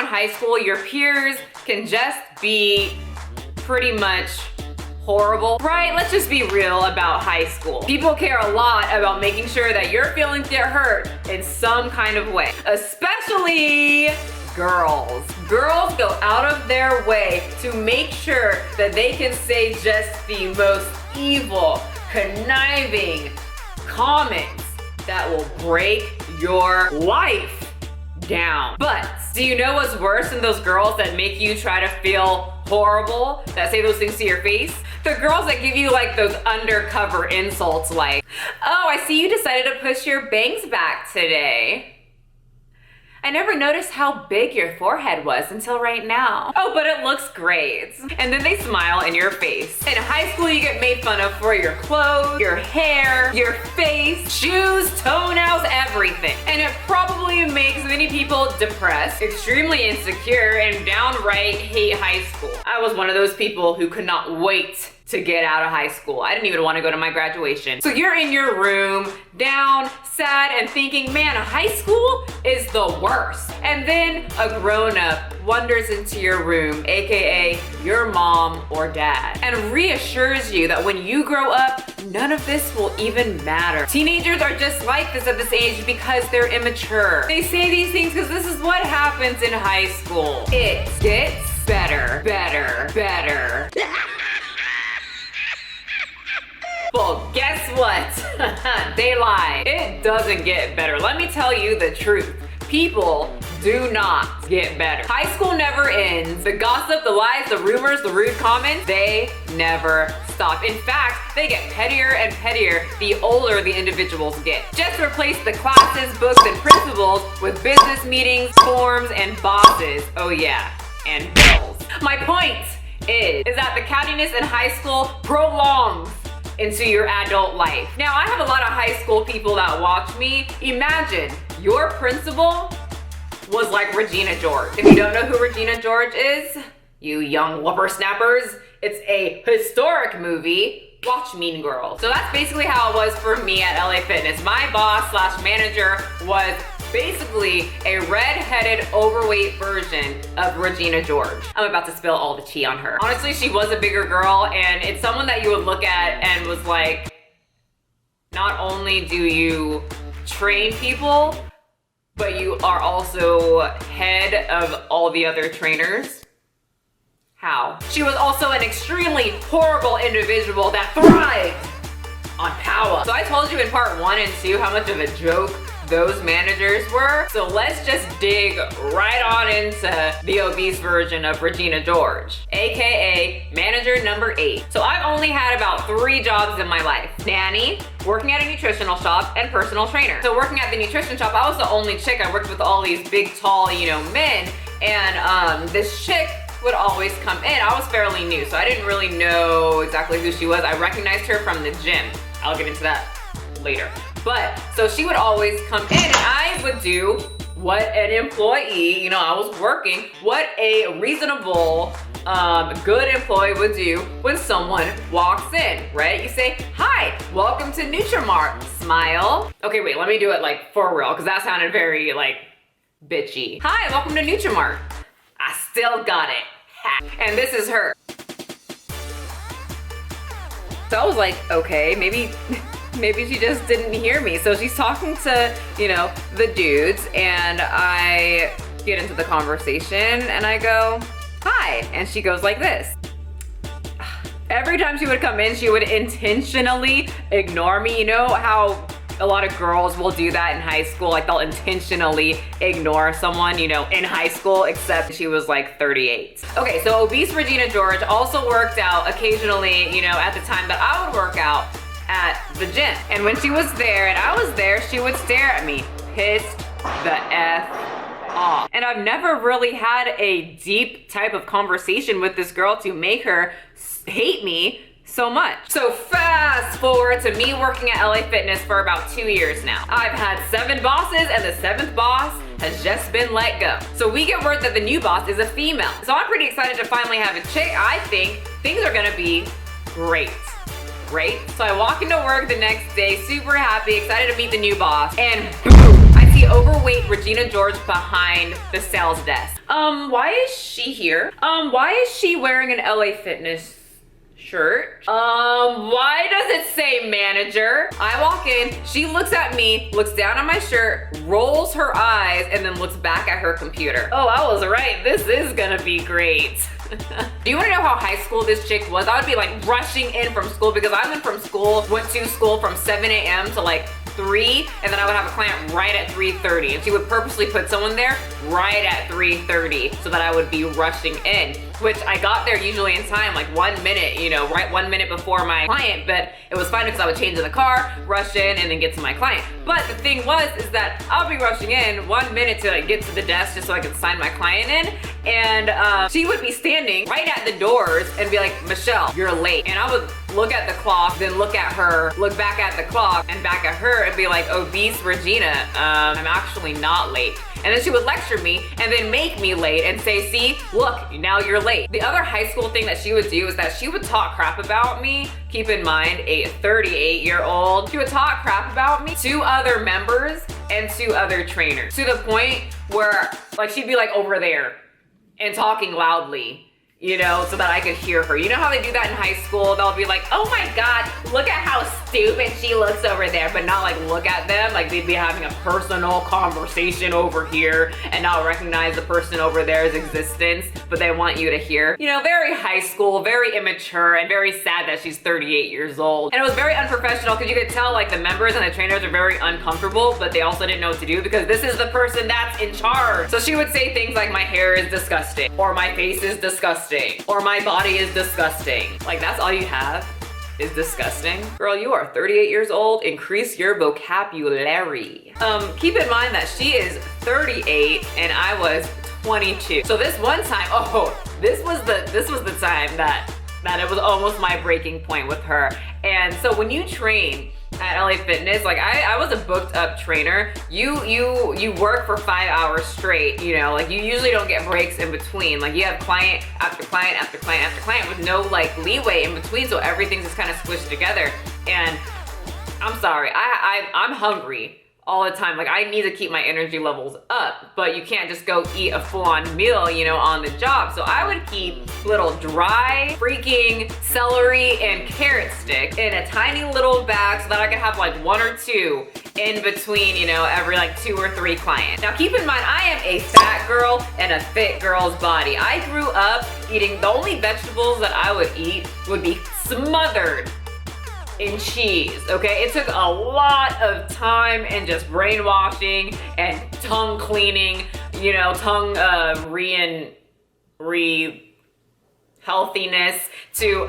high school, your peers can just be pretty much horrible, right? Let's just be real about high school. People care a lot about making sure that your feelings get hurt in some kind of way, especially girls. Girls go out of their way to make sure that they can say just the most evil, conniving comments that will break your life down. But do you know what's worse than those girls that make you try to feel horrible, that say those things to your face? The girls that give you like those undercover insults like, oh, I see you decided to push your bangs back today. I never noticed how big your forehead was until right now. Oh, but it looks great. And then they smile in your face. In high school, you get made fun of for your clothes, your hair, your face, shoes, toenails, everything. And it probably makes many people depressed, extremely insecure, and downright hate high school. I was one of those people who could not wait to get out of high school. I didn't even want to go to my graduation. So you're in your room, down, sad, and thinking, man, high school is the worst. And then a grown-up wanders into your room, AKA your mom or dad, and reassures you that when you grow up, none of this will even matter. Teenagers are just like this at this age because they're immature. They say these things because this is what happens in high school. It gets better, better, better. Well, guess what? They lied. It doesn't get better. Let me tell you the truth. People do not get better. High school never ends. The gossip, the lies, the rumors, the rude comments, they never stop. In fact, they get pettier and pettier the older the individuals get. Just replace the classes, books, and principals with business meetings, forms, and bosses. Oh yeah, and bills. My point is that the cattiness in high school prolongs into your adult life. Now, I have a lot of high school people that watch me. Imagine your principal was like Regina George. If you don't know who Regina George is, you young whippersnappers, it's a historic movie. Watch Mean Girls. So that's basically how it was for me at LA Fitness. My boss slash manager was basically a red-headed, overweight version of Regina George. I'm about to spill all the tea on her. Honestly, she was a bigger girl, and it's someone that you would look at and was like, not only do you train people, but you are also head of all the other trainers. How? She was also an extremely horrible individual that thrived on power. So I told you in part 1 and 2 how much of a joke those managers were. So let's just dig right on into the obese version of Regina George, AKA manager number 8. So I've only had about 3 jobs in my life: nanny, working at a nutritional shop, and personal trainer. So working at the nutrition shop, I was the only chick. I worked with all these big, tall, men, and this chick would always come in. I was fairly new, so I didn't really know exactly who she was. I recognized her from the gym. I'll get into that later. But, so she would always come in, and I would do what an employee, I was working, what a reasonable, good employee would do when someone walks in, right? You say, hi, welcome to Nutrimart, smile. Okay, wait, let me do it like for real, because that sounded very bitchy. Hi, welcome to Nutrimart. I still got it. Ha. And this is her. So I was like, okay, maybe she just didn't hear me. So she's talking to, the dudes, and I get into the conversation and I go, hi. And she goes like this. Every time she would come in, she would intentionally ignore me. You know how a lot of girls will do that in high school? Like they'll intentionally ignore someone, in high school, except she was like 38. Okay, so obese Regina George also worked out occasionally, at the time that I would work out at the gym. And when she was there and I was there, she would stare at me, pissed the F off. And I've never really had a deep type of conversation with this girl to make her hate me so much. So fast forward to me working at LA Fitness for about 2 years now. I've had 7 bosses, and the 7th boss has just been let go. So we get word that the new boss is a female. So I'm pretty excited to finally have a chick. I think things are gonna be great. Great. So I walk into work the next day, super happy, excited to meet the new boss, and boom, I see the overweight Regina George behind the sales desk. Why is she here? Why is she wearing an LA Fitness shirt? Why does it say manager? I walk in, she looks at me, looks down on my shirt, rolls her eyes, and then looks back at her computer. Oh, I was right, this is gonna be great. Do you wanna know how high school this chick was? I would be like rushing in from school because I went to school from 7 a.m. to like 3, and then I would have a client right at 3:30, and she would purposely put someone there right at 3:30 so that I would be rushing in, which I got there usually in time, like 1 minute, you know, right 1 minute before my client, but it was fine because I would change in the car, rush in, and then get to my client. But the thing is that I'll be rushing in 1 minute to like get to the desk just so I could sign my client in, and she would be standing right at the doors and be like, Michelle, you're late. And I would look at the clock, then look at her, look back at the clock, and back at her, and be like, obese Regina, I'm actually not late. And then she would lecture me and then make me late and say, see, look, now you're late. The other high school thing that she would do is that she would talk crap about me. Keep in mind, a 38-year-old. She would talk crap about me to other members and to other trainers, to the point where like she'd be like over there and talking loudly, you know, so that I could hear her. You know how they do that in high school? They'll be like, oh my God, look at how stupid she looks over there, but not like look at them. Like they'd be having a personal conversation over here and not recognize the person over there's existence, but they want you to hear. You know, very high school, very immature, and very sad that she's 38 years old. And it was very unprofessional because you could tell like the members and the trainers are very uncomfortable, but they also didn't know what to do because this is the person that's in charge. So she would say things like, my hair is disgusting, or my face is disgusting, or my body is disgusting. Like that's all you have is disgusting? Girl, you are 38 years old. Increase your vocabulary. Keep in mind that she is 38 and I was 22. So this one time, this was the time that it was almost my breaking point with her. And so when you train at LA Fitness, like I was a booked up trainer. You work for 5 hours straight, you know, like you usually don't get breaks in between. Like you have client after client after client after client with no like leeway in between, so everything's just kind of squished together. And I'm sorry, I'm hungry all the time. Like I need to keep my energy levels up, but you can't just go eat a full-on meal, you know, on the job. So I would keep little dry freaking celery and carrot stick in a tiny little bag so that I could have like 1 or 2 in between, you know, every like 2 or 3 clients. Now keep in mind, I am a fat girl in a fit girl's body. I grew up eating, the only vegetables that I would eat would be smothered in cheese, okay? It took a lot of time and just brainwashing and tongue cleaning, you know, tongue healthiness to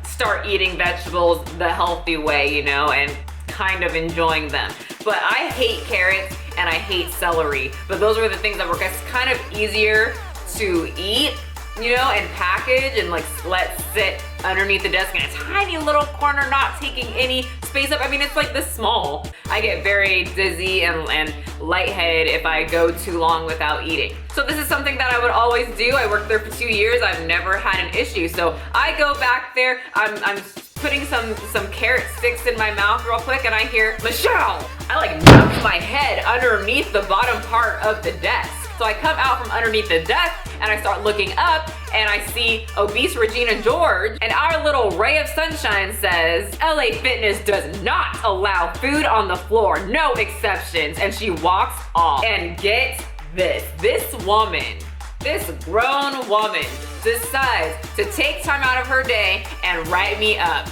start eating vegetables the healthy way, you know, and kind of enjoying them. But I hate carrots and I hate celery, but those were the things that were kind of easier to eat, you know, and package and like let sit underneath the desk in a tiny little corner, not taking any space up. I mean, it's like this small. I get very dizzy and lightheaded if I go too long without eating. So this is something that I would always do. I worked there for 2 years. I've never had an issue. So I go back there, I'm putting some carrot sticks in my mouth real quick, and I hear, Michelle! I like knocked my head underneath the bottom part of the desk. So I come out from underneath the desk and I start looking up and I see obese Regina George, and our little ray of sunshine says, LA Fitness does not allow food on the floor, no exceptions. And she walks off. And get this woman, this grown woman decides to take time out of her day and write me up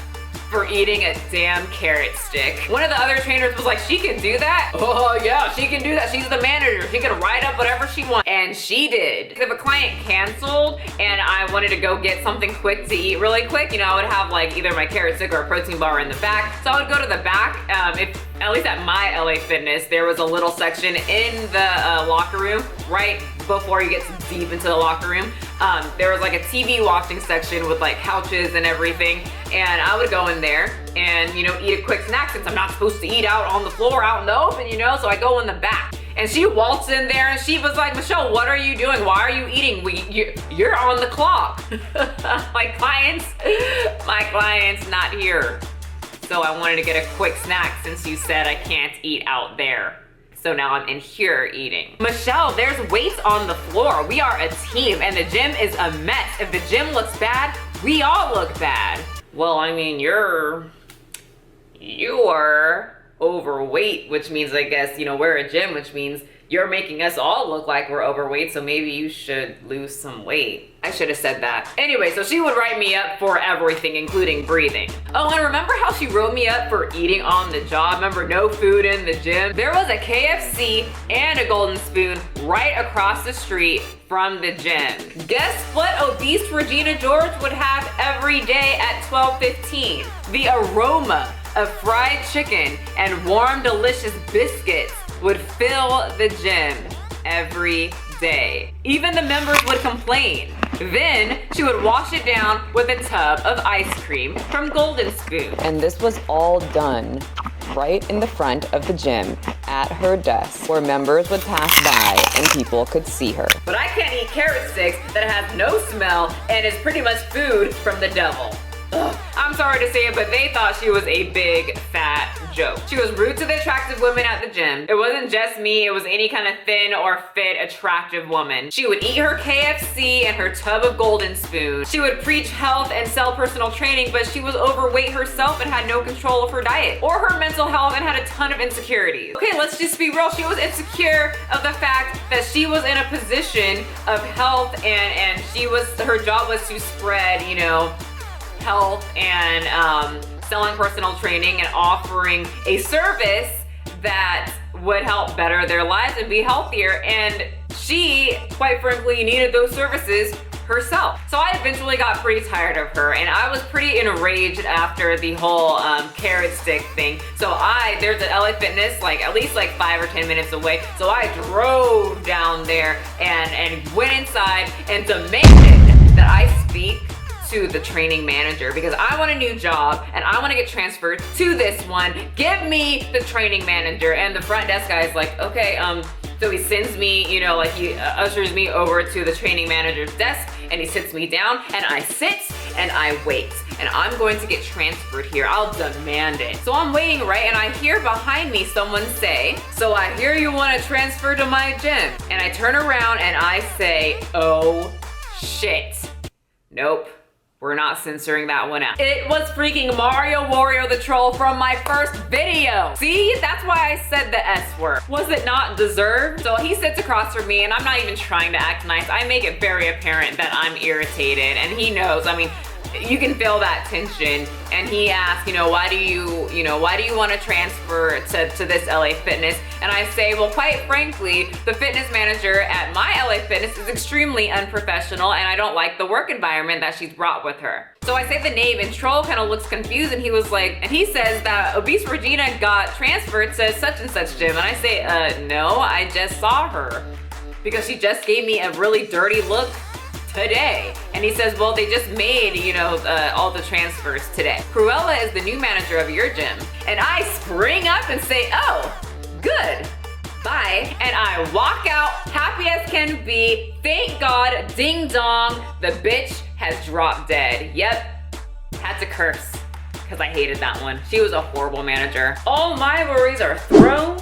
for eating a damn carrot stick. One of the other trainers was like, she can do that? Oh yeah, she can do that. She's the manager. She can write up whatever she wants. And she did. If a client canceled and I wanted to go get something quick to eat really quick, you know, I would have like either my carrot stick or a protein bar in the back. So I would go to the back. If at least at my LA Fitness, there was a little section in the locker room right before you get deep into the locker room. There was like a TV watching section with like couches and everything, and I would go in there and, you know, eat a quick snack since I'm not supposed to eat out on the floor out in the open, you know, so I go in the back. And she waltzed in there and she was like, Michelle, what are you doing? Why are you eating? You're on the clock. my client's not here. So I wanted to get a quick snack since you said I can't eat out there. So now I'm in here eating. Michelle, there's weights on the floor. We are a team and the gym is a mess. If the gym looks bad, we all look bad. Well, I mean, you're overweight, which means, I guess, you know, we're a gym, which means you're making us all look like we're overweight, so maybe you should lose some weight. I should have said that. Anyway, so she would write me up for everything, including breathing. Oh, and remember how she wrote me up for eating on the job? Remember, no food in the gym? There was a KFC and a Golden Spoon right across the street from the gym. Guess what obese Regina George would have every day at 12:15? The aroma of fried chicken and warm, delicious biscuits would fill the gym every day. Even the members would complain. Then she would wash it down with a tub of ice cream from Golden Spoon. And this was all done right in the front of the gym at her desk where members would pass by and people could see her. But I can't eat carrot sticks that have no smell and is pretty much food from the devil. Ugh. I'm sorry to say it, but they thought she was a big fat joke. She was rude to the attractive women at the gym. It wasn't just me, it was any kind of thin or fit attractive woman. She would eat her KFC and her tub of Golden Spoon. She would preach health and sell personal training, but she was overweight herself and had no control of her diet or her mental health and had a ton of insecurities. Okay, let's just be real. She was insecure of the fact that she was in a position of health and her job was to spread, you know, health and selling personal training and offering a service that would help better their lives and be healthier. And she, quite frankly, needed those services herself. So I eventually got pretty tired of her and I was pretty enraged after the whole carrot stick thing. So there's an LA Fitness like at least like 5 or 10 minutes away. So I drove down there and went inside and demanded that I speak to the training manager because I want a new job and I want to get transferred to this one. Give me the training manager. And the front desk guy is like, okay, so he sends me, you know, like he ushers me over to the training manager's desk and he sits me down and I sit and I wait and I'm going to get transferred here. I'll demand it. So I'm waiting, right? And I hear behind me someone say, so I hear you want to transfer to my gym. And I turn around and I say, oh shit. Nope. We're not censoring that one out. It was freaking Mario Wario the Troll from my first video. See, that's why I said the S word. Was it not deserved? So he sits across from me and I'm not even trying to act nice. I make it very apparent that I'm irritated and he knows. I mean, you can feel that tension. And he asks, why do you want to transfer to this LA Fitness? And I say, well, quite frankly, the fitness manager at my LA Fitness is extremely unprofessional and I don't like the work environment that she's brought with her. So I say the name and Troll kind of looks confused and he says that obese Regina got transferred to such and such gym. And I say, no, I just saw her because she just gave me a really dirty look today. And he says, well, they just made, all the transfers today. Cruella is the new manager of your gym. And I spring up and say, oh, good, bye. And I walk out happy as can be. Thank God, ding dong, the bitch has dropped dead. Yep, had to curse because I hated that one. She was a horrible manager. All my worries are thrown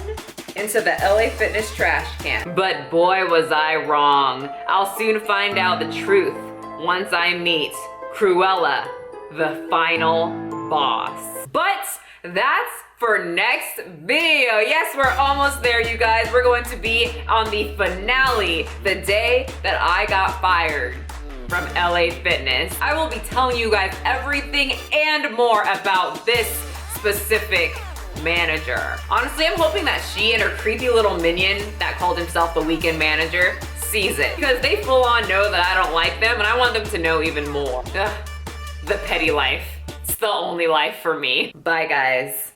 into the LA Fitness trash can. But boy, was I wrong. I'll soon find out the truth once I meet Cruella, the final boss. But that's for next video. Yes, we're almost there, you guys. We're going to be on the finale, the day that I got fired from LA Fitness. I will be telling you guys everything and more about this specific manager. Honestly, I'm hoping that she and her creepy little minion that called himself the weekend manager sees it because they full on know that I don't like them and I want them to know even more. Ugh, the petty life. It's the only life for me. Bye, guys.